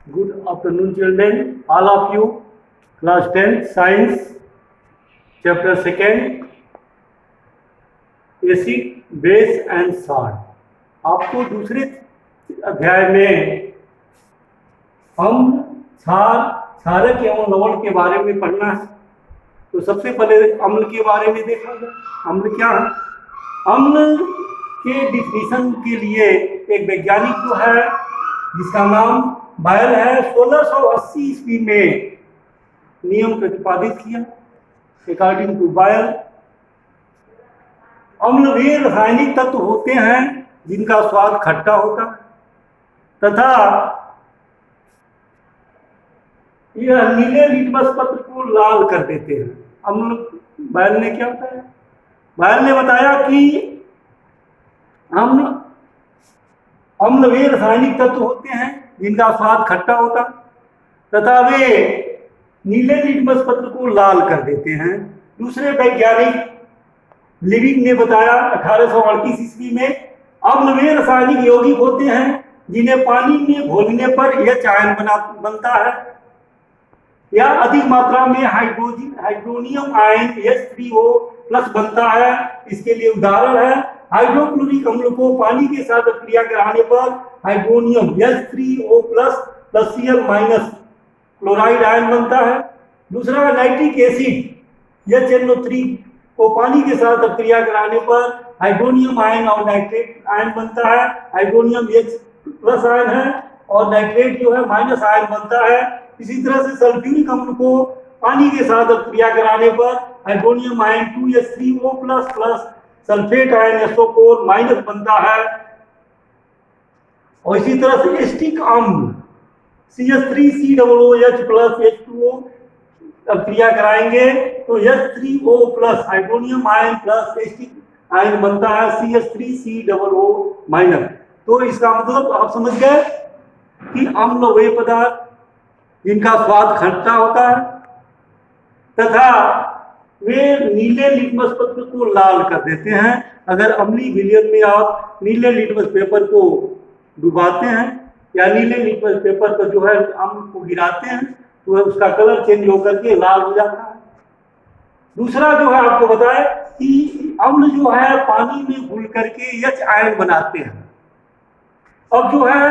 Good afternoon, children. All of you, class 10th, science, chapter 2nd, acid, base and salt. आपको दूसरे अध्याय में हम क्षारक एवं लवण के बारे में पढ़ना है। तो सबसे पहले अम्ल के बारे में देखा जाए। अम्ल क्या है? अम्ल के डिफिनीशन के लिए एक वैज्ञानिक जो है जिसका नाम बायल है, 1680 ईस्वी में नियम प्रतिपादित किया। अकॉर्डिंग टू बायल, अम्ल वे रासायनिक तत्व होते हैं जिनका स्वाद खट्टा होता है तथा यह नीले लिटमस पत्र को लाल कर देते हैं। अम्ल बायल ने क्या बताया? बायल ने बताया कि अम्ल वे रासायनिक तत्व होते हैं जिनका स्वाद खट्टा होता तथा वे नीले लिटमस पत्र को लाल कर देते हैं। दूसरे वैज्ञानिक लिविंग ने बताया 1838 ईस्वी में, अम्ल वे रासायनिक यौगिक होते हैं जिन्हें पानी में घोलने पर यह आयन बनता है या अधिक मात्रा में हाइड्रोनियम आयन H3O प्लस बनता है। इसके लिए उदाहरण है हाइड्रोक्लोरिक अम्ल को पानी के साथ क्रिया कराने पर hydronium H3O plus Cl minus chloride ion बनता है। दूसरा नाइट्रिक एसिड HNO3 को पानी के साथ क्रिया कराने पर हाइड्रोनियम आयन और नाइट्रेट आयन बनता है। हाइड्रोनियम H प्लस आयन है और नाइट्रेट जो है माइनस आयन बनता है। इसी तरह से सल्फ्यूरिक अम्ल को पानी के साथ क्रिया कराने पर hydronium ion 2H3O plus sulphate ion SO4 minus बनता है। और इसी तरह से एस्टिक अम्ल CH3COOH प्लस H2O क्रिया कराएंगे तो H3O plus hydronium ion plus asterisk ion बनता है CH3COO माइनस। तो इसका मतलब आप समझ गए कि अम्ल वे पदार्थ जिनका स्वाद खट्टा होता है तथा वे नीले लिटमस पत्र को लाल कर देते हैं। अगर अम्लीय विलयन में आप नीले लिटमस पेपर को डुबाते हैं या नीले लिटमस पेपर पर जो है अम्ल को गिराते हैं तो उसका कलर चेंज होकर के लाल हो जाता है। दूसरा जो है आपको बताएं कि अम्ल जो है पानी में घुल करके H आयन बनाते हैं। अब जो है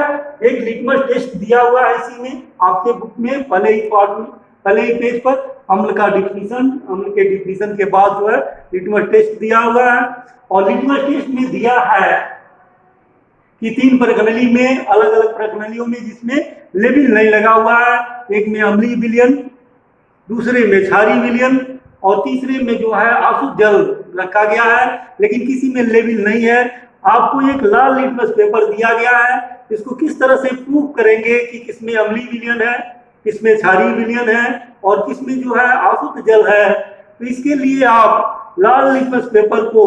एक लिटमस टेस्ट दिया हुआ है इसी में आपके बुक में पहले ही पेज पर अम्ल के डिफिनीशन के बाद जो है लिटमस टेस्ट दिया हुआ है। और लिटमस टेस्ट में दिया है कि 3 प्रणाली में, अलग अलग प्रणालियों में जिसमें लेबल नहीं लगा हुआ है। एक में अम्लीय विलयन, दूसरे में क्षारीय विलयन और तीसरे में जो है आसुत जल रखा गया है, लेकिन किसी में लेबल नहीं है। आपको एक लाल लिटमस पेपर दिया गया है, इसको किस तरह से प्रूव करेंगे कि किसमें अम्लीय विलयन है, किसमें क्षारीय विलयन है और किसमें जो है आसुत जल है। तो इसके लिए आप लाल लिटमस पेपर को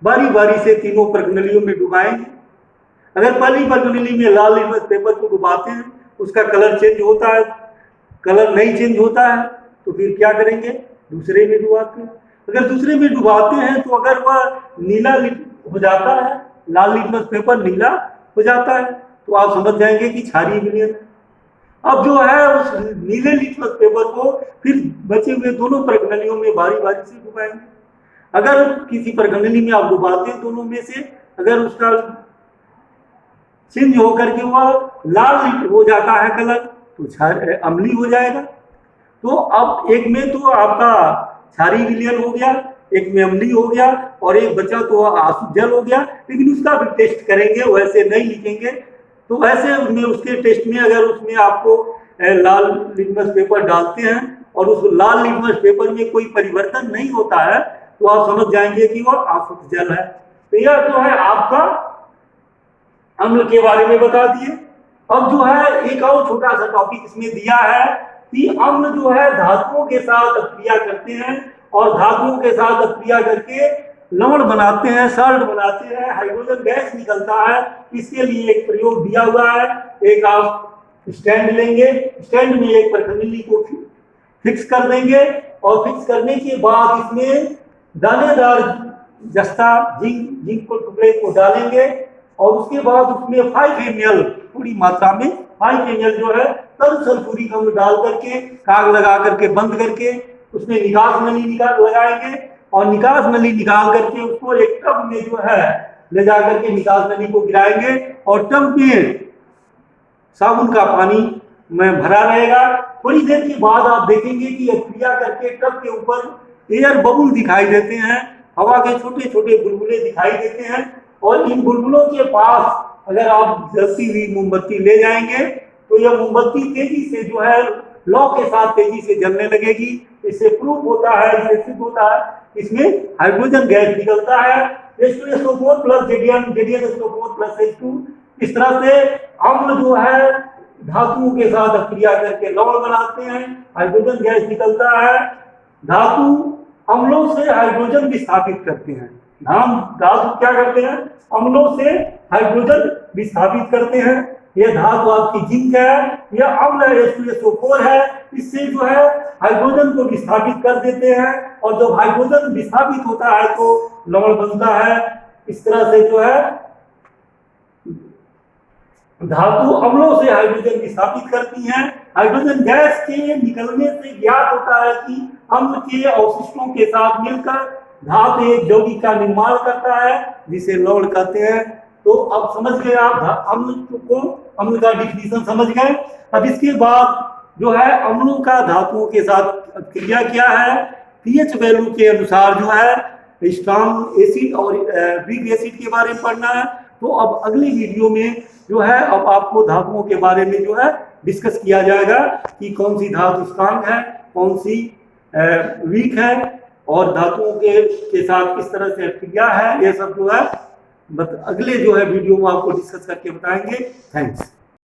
बारी बारी से तीनों प्रणालियों में डुबाएंगे। अगर पहली प्रणाली में लाल लिटमस पेपर को डुबाते हैं उसका कलर चेंज होता है, कलर नहीं चेंज होता है तो फिर क्या करेंगे? दूसरे में डुबाते हैं। अगर दूसरे में डुबाते हैं तो अगर वह नीला हो जाता है, लाल लिटमस पेपर नीला हो जाता है तो आप समझ जाएंगे कि क्षारीय विलयन है। अब जो है उस नीले लिटमस पेपर को फिर बचे हुए दोनों प्रणालियों में बारी बारी से डुबाएंगे। अगर किसी प्रणाली में आप डुबाते हैं दोनों में से, अगर उसका चेंज होकर के वह लाल हो जाता है कलर तो अम्लीय हो जाएगा। तो अब एक में तो आपका क्षारीय विलयन हो गया, एक में अम्लीय हो गया और एक बचा तो आसुत जल हो गया। लेकिन उसका भी टेस्ट करेंगे, वैसे नहीं लिखेंगे। तो ऐसे उसमें उसके टेस्ट में अगर उसमें आपको लाल लिटमस पेपर डालते हैं और उस लाल लिटमस पेपर में कोई परिवर्तन नहीं होता है तो आप समझ जाएंगे कि वह आसुत जल है। तो यह जो है आपका अम्ल के बारे में बता दिए। अब जो है एक और छोटा सा टॉपिक इसमें दिया है कि अम्ल जो है धातुओं के साथ क्रिया करते हैं और धातुओं के साथ क्रिया करके लवण बनाते हैं, सॉल्ट बनाते हैं, हाइड्रोजन गैस निकलता है। इसके लिए एक प्रयोग दिया हुआ है। एक आप स्टैंड लेंगे, स्टैंड में एक प्रणाली को फिक्स कर देंगे और फिक्स करने के बाद इसमें दानेदार जस्ता जिंक को टुकड़े को डालेंगे और उसके बाद उसमें 5 ml पूरी मात्रा में हाई केमिकल जो है तर सल्फ्यूरिक अम्ल डाल करके काग लगा करके बंद करके उसमें निकास नली निकाल लगाएंगे और निकास नली निकाल करके उसको एक टब में जो है ले जा करके निकास नली को गिराएंगे और टब में साबुन का पानी में भरा रहेगा। थोड़ी देर के बाद आप देखेंगे कि यह क्रिया करके टब के ऊपर एयर बबुल दिखाई देते हैं, हवा के छोटे छोटे बुलबुले दिखाई देते हैं और इन बुलबुलों के पास अगर आप जलती हुई मोमबत्ती ले जाएंगे तो यह मोमबत्ती तेजी से जो है लौ के साथ तेजी से जलने लगेगी। इससे प्रूफ होता है, इससे सिद्ध होता है, इसमें हाइड्रोजन गैस निकलता है H2SO4 plus ZnSO4 plus H2। इस तरह से अम्ल जो है धातुओं के साथ क्रिया करके लवण बनाते हैं, हाइड्रोजन गैस निकलता है। धातु अम्लों से हाइड्रोजन विस्थापित करते हैं। धातु क्या करते हैं? अम्लों से हाइड्रोजन विस्थापित करते हैं। यह धातु आपकी जिंक है, यह अम्ल H2SO4 है, इससे जो है हाइड्रोजन को विस्थापित कर देते हैं और जब हाइड्रोजन विस्थापित होता है तो लवण बनता है। इस तरह से जो है धातु अम्लों से हाइड्रोजन विस्थापित करती हैं। हाइड्रोजन गैस के निकलने से ज्ञात होता है कि अम्ल के अवशिष्टों के साथ मिलकर धातु एक यौगिक का निर्माण करता है जिसे लवण कहते हैं। तो अब समझ गए आप अम्ल का डिफिनीशन समझ गए। अब इसके बाद जो है अम्लों का धातुओं के साथ क्रिया क्या है, पीएच वैल्यू के अनुसार जो है स्ट्रॉन्ग एसिड और वीक एसिड के बारे में पढ़ना है। तो अब अगली वीडियो में जो है अब आपको धातुओं के बारे में जो है डिस्कस किया जाएगा कि कौन सी धातु स्ट्रॉन्ग है, कौन सी वीक है और धातुओं के साथ किस तरह से क्रिया है। ये सब जो है अगले जो है वीडियो में आपको डिस्कस करके बताएंगे। थैंक्स।